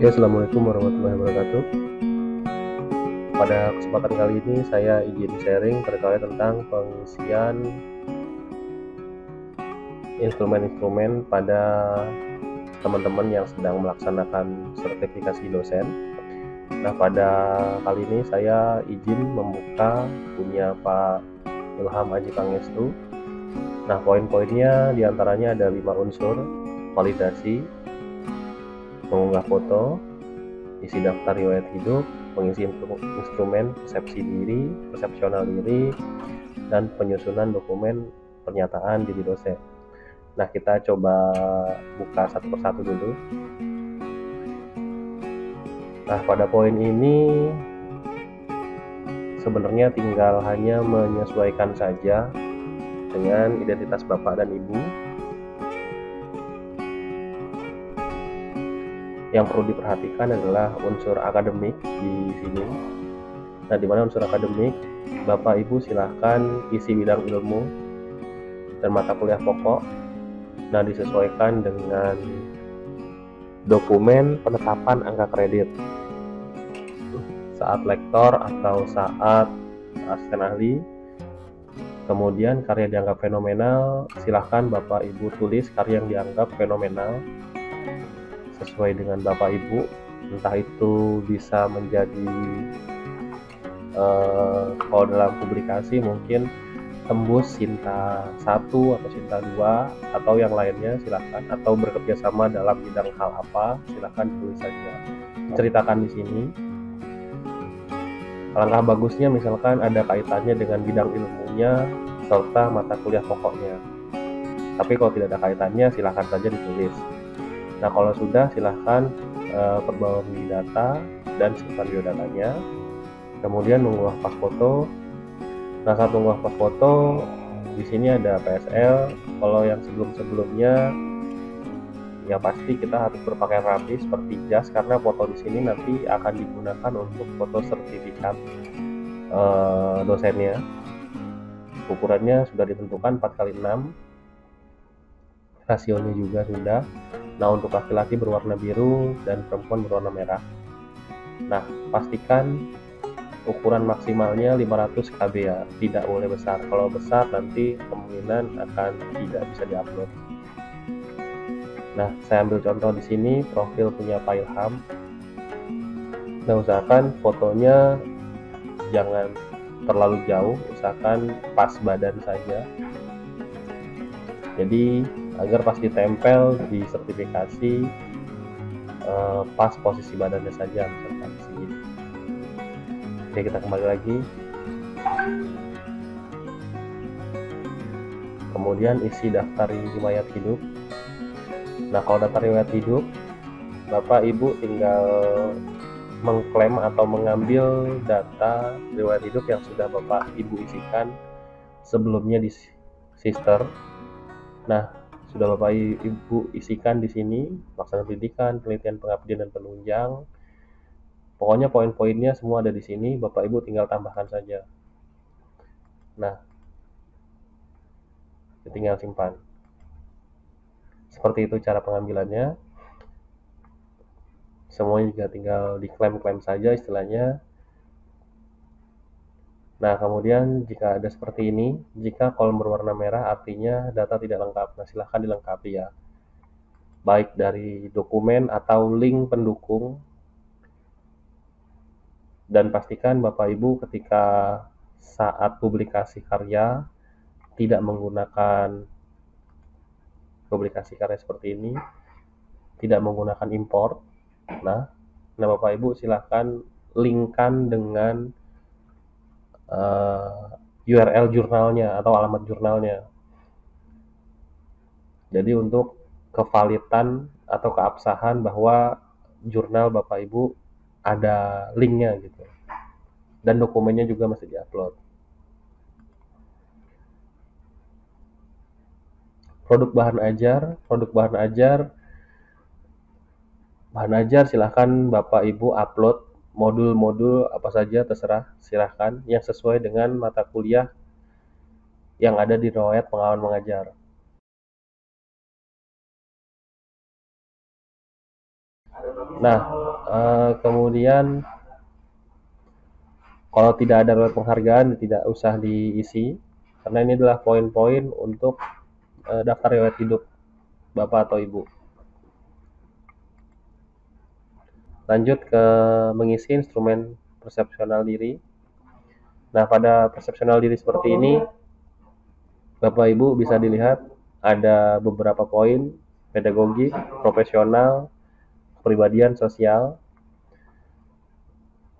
Ya, Assalamualaikum warahmatullahi wabarakatuh. Pada kesempatan kali ini saya izin sharing terkait tentang pengisian instrumen-instrumen pada teman-teman yang sedang melaksanakan sertifikasi dosen. Nah, pada kali ini saya izin membuka punya Pak Ilham Aji Pangestu. Nah, poin-poinnya diantaranya ada 5 unsur: validasi, mengunggah foto, isi daftar riwayat hidup, mengisi instrumen persepsi diri, persepsional diri, dan penyusunan dokumen pernyataan diri dosen. Nah, kita coba buka satu persatu dulu. Nah, pada poin ini sebenarnya tinggal hanya menyesuaikan saja dengan identitas Bapak dan Ibu. Yang perlu diperhatikan adalah unsur akademik di sini. Nah, di mana unsur akademik, Bapak Ibu silahkan isi bidang ilmu dan mata kuliah pokok. Nah, disesuaikan dengan dokumen penetapan angka kredit saat lektor atau saat asisten ahli. Kemudian karya dianggap fenomenal, silahkan Bapak Ibu tulis karya yang dianggap fenomenal sesuai dengan Bapak Ibu, entah itu bisa menjadi kalau dalam publikasi mungkin tembus Sinta 1 atau Sinta 2 atau yang lainnya silahkan, atau bekerja sama dalam bidang hal apa silahkan tulis saja, ceritakan di sini. Alangkah bagusnya misalkan ada kaitannya dengan bidang ilmunya serta mata kuliah pokoknya. Tapi kalau tidak ada kaitannya silahkan saja ditulis. Nah, kalau sudah silahkan perbarui data dan simpan biodatanya. Kemudian mengunggah pas foto. Nah, saat mengunggah pas foto di sini ada PSL. Kalau yang sebelum-sebelumnya ya pasti kita harus berpakaian rapi seperti jas, karena foto di sini nanti akan digunakan untuk foto sertifikat dosennya. Ukurannya sudah ditentukan 4x6, rasionya juga sudah. Nah, untuk laki-laki berwarna biru dan perempuan berwarna merah. Nah, pastikan ukuran maksimalnya 500 KB ya, tidak boleh besar. Kalau besar nanti kemungkinan akan tidak bisa diupload. Nah, saya ambil contoh di sini profil punya Pak Ilham. Nah, usahakan fotonya jangan terlalu jauh, usahakan pas badan saja. Jadi agar pas ditempel di sertifikasi pas posisi badannya saja, misalkan segini. Oke, kita kembali lagi. Kemudian isi daftar riwayat hidup. Nah, kalau daftar riwayat hidup, Bapak Ibu tinggal mengklaim atau mengambil data riwayat hidup yang sudah Bapak Ibu isikan sebelumnya di Sister. Nah, sudah Bapak Ibu isikan di sini, pelaksana pendidikan, penelitian, pengabdian, dan penunjang. Pokoknya poin-poinnya semua ada di sini, Bapak Ibu tinggal tambahkan saja. Nah, tinggal simpan. Seperti itu cara pengambilannya. Semuanya juga tinggal diklaim-klaim saja istilahnya. Nah, kemudian jika ada seperti ini, jika kolom berwarna merah artinya data tidak lengkap. Nah, silahkan dilengkapi ya, baik dari dokumen atau link pendukung. Dan pastikan Bapak Ibu ketika saat publikasi karya tidak menggunakan publikasi karya seperti ini, tidak menggunakan import. Nah Bapak Ibu silahkan linkkan dengan URL jurnalnya atau alamat jurnalnya. Jadi untuk kevalidan atau keabsahan bahwa jurnal Bapak Ibu ada linknya gitu, dan dokumennya juga masih diupload. Produk bahan ajar silahkan Bapak Ibu upload modul-modul apa saja terserah, silahkan yang sesuai dengan mata kuliah yang ada di riwayat pengalaman mengajar. Nah, kemudian kalau tidak ada riwayat penghargaan tidak usah diisi karena ini adalah poin-poin untuk daftar riwayat hidup Bapak atau Ibu. Lanjut ke mengisi instrumen persepsional diri. Nah, pada persepsional diri seperti ini, Bapak Ibu bisa dilihat ada beberapa poin: pedagogik, profesional, kepribadian, sosial.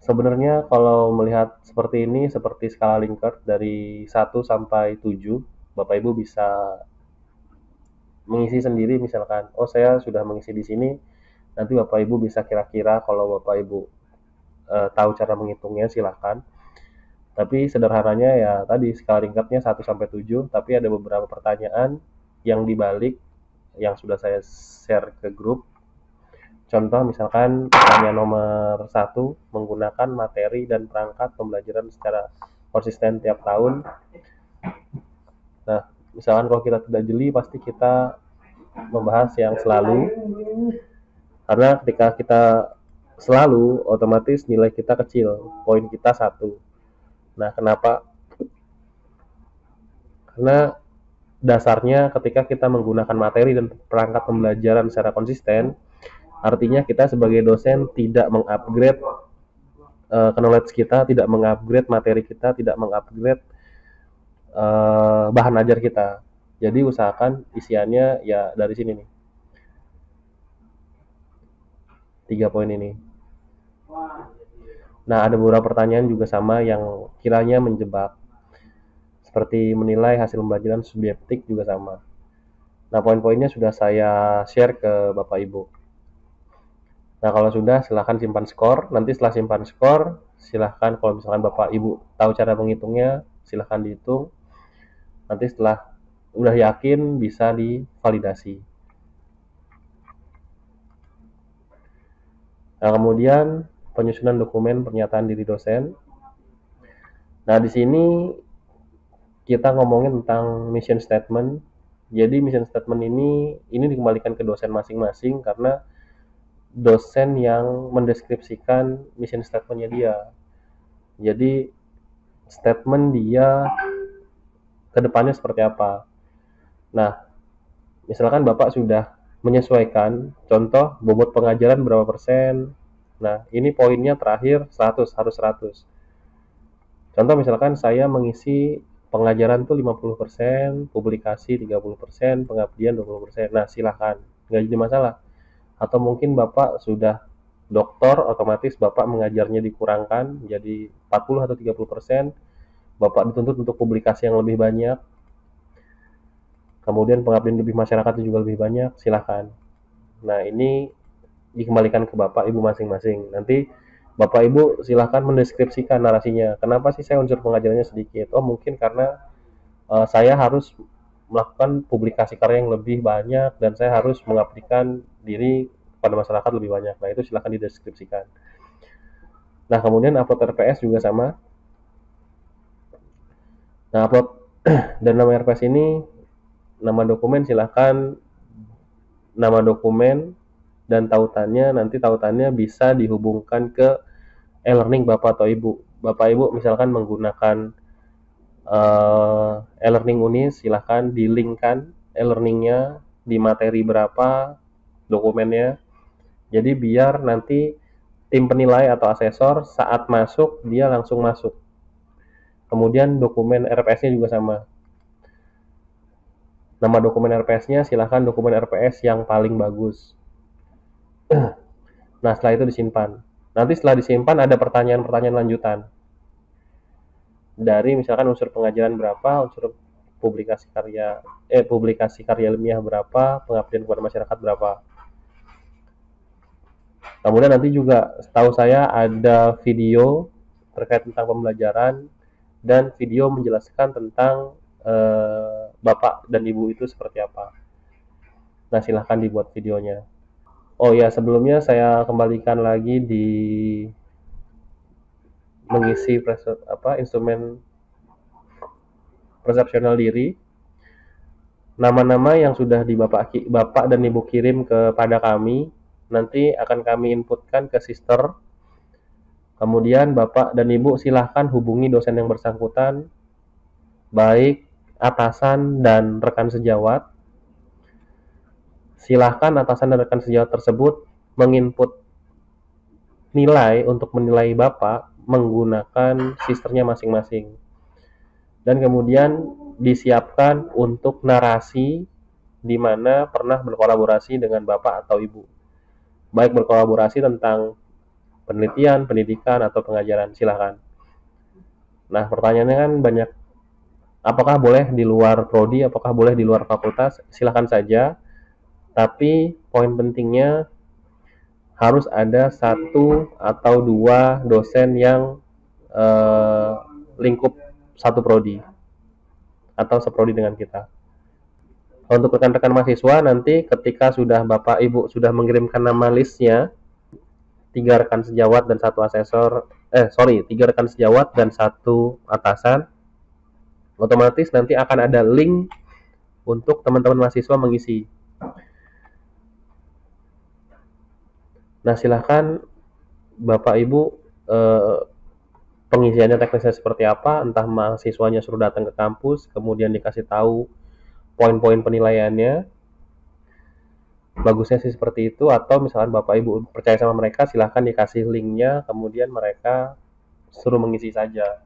Sebenarnya kalau melihat seperti ini, seperti skala Likert dari 1 sampai 7, Bapak Ibu bisa mengisi sendiri. Misalkan, oh saya sudah mengisi di sini, nanti Bapak Ibu bisa kira-kira kalau Bapak Ibu tahu cara menghitungnya silahkan. Tapi sederhananya ya tadi skala Likertnya 1 sampai 7, tapi ada beberapa pertanyaan yang dibalik yang sudah saya share ke grup. Contoh misalkan pertanyaan nomor 1, menggunakan materi dan perangkat pembelajaran secara konsisten tiap tahun. Nah, misalkan kalau kita tidak jeli pasti kita membahas yang selalu, karena ketika kita selalu otomatis nilai kita kecil, poin kita 1. Nah, kenapa? Karena dasarnya ketika kita menggunakan materi dan perangkat pembelajaran secara konsisten, artinya kita sebagai dosen tidak mengupgrade knowledge kita, tidak mengupgrade materi kita, tidak mengupgrade bahan ajar kita. Jadi usahakan isiannya ya dari sini nih, 3 poin ini. Nah, ada beberapa pertanyaan juga sama yang kiranya menjebak, seperti menilai hasil pembelajaran subjektif juga sama. Nah, poin-poinnya sudah saya share ke Bapak Ibu. Nah, kalau sudah silahkan simpan skor. Nanti setelah simpan skor, silahkan kalau misalkan Bapak Ibu tahu cara menghitungnya, silahkan dihitung. Nanti setelah udah yakin bisa divalidasi. Nah, kemudian penyusunan dokumen pernyataan diri dosen. Nah, di sini kita ngomongin tentang mission statement. Jadi mission statement ini dikembalikan ke dosen masing-masing karena dosen yang mendeskripsikan mission statementnya dia. Jadi statement dia ke depannya seperti apa. Nah, misalkan Bapak sudah menyesuaikan, contoh bobot pengajaran berapa persen. Nah, ini poinnya terakhir 100, harus 100. Contoh misalkan saya mengisi pengajaran tuh 50%, publikasi 30%, pengabdian 20%. Nah, silahkan, nggak jadi masalah. Atau mungkin Bapak sudah doktor, otomatis Bapak mengajarnya dikurangkan jadi 40 atau 30%, Bapak dituntut untuk publikasi yang lebih banyak, kemudian pengabdian lebih masyarakat juga lebih banyak, silahkan. Nah, ini dikembalikan ke Bapak Ibu masing-masing. Nanti Bapak Ibu silahkan mendeskripsikan narasinya. Kenapa sih saya unsur pengajarannya sedikit? Oh, mungkin karena saya harus melakukan publikasi karya yang lebih banyak dan saya harus mengabdikan diri pada masyarakat lebih banyak. Nah, itu silahkan dideskripsikan. Nah, kemudian upload RPS juga sama. Nah, upload dan nama RPS ini, nama dokumen silahkan nama dokumen dan tautannya, nanti tautannya bisa dihubungkan ke e-learning Bapak atau Ibu. Bapak Ibu misalkan menggunakan e-learning Unis, silahkan di-linkkan e-learningnya di materi berapa dokumennya. Jadi biar nanti tim penilai atau asesor saat masuk dia langsung masuk. Kemudian dokumen RPS-nya juga sama. Nama dokumen RPS-nya silahkan dokumen RPS yang paling bagus. Nah, setelah itu disimpan. Nanti setelah disimpan ada pertanyaan-pertanyaan lanjutan. Dari misalkan unsur pengajaran berapa, unsur publikasi karya ilmiah berapa, pengabdian kepada masyarakat berapa. Kemudian nanti juga setahu saya ada video terkait tentang pembelajaran dan video menjelaskan tentang Bapak dan Ibu itu seperti apa. Nah, silahkan dibuat videonya. Oh ya, sebelumnya saya kembalikan lagi di mengisi instrumen persepsional diri. Nama-nama yang sudah Bapak dan Ibu kirim kepada kami, nanti akan kami inputkan ke sister. Kemudian Bapak dan Ibu silahkan hubungi dosen yang bersangkutan, baik atasan dan rekan sejawat. Silahkan atasan dan rekan sejawat tersebut menginput nilai untuk menilai Bapak menggunakan sisternya masing-masing. Dan kemudian disiapkan untuk narasi di mana pernah berkolaborasi dengan Bapak atau Ibu. Baik berkolaborasi tentang penelitian, pendidikan, atau pengajaran, silahkan. Nah, pertanyaannya kan banyak, apakah boleh di luar prodi, apakah boleh di luar fakultas? Silahkan saja, tapi poin pentingnya harus ada satu atau dua dosen yang lingkup satu prodi atau seprodi dengan kita. Untuk rekan-rekan mahasiswa, nanti ketika sudah Bapak Ibu sudah mengirimkan nama listnya, 3 rekan sejawat dan 1 asesor, 3 rekan sejawat dan 1 atasan, otomatis nanti akan ada link untuk teman-teman mahasiswa mengisi. Nah, silahkan Bapak Ibu pengisiannya teknisnya seperti apa, entah mahasiswanya suruh datang ke kampus, kemudian dikasih tahu poin-poin penilaiannya, bagusnya sih seperti itu, atau misalkan Bapak Ibu percaya sama mereka, silahkan dikasih linknya, kemudian mereka suruh mengisi saja.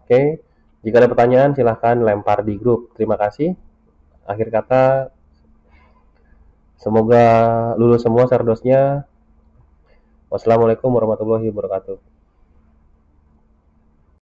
Oke, jika ada pertanyaan silahkan lempar di grup. Terima kasih. Akhir kata, semoga lulus semua serdosnya. Wassalamualaikum warahmatullahi wabarakatuh.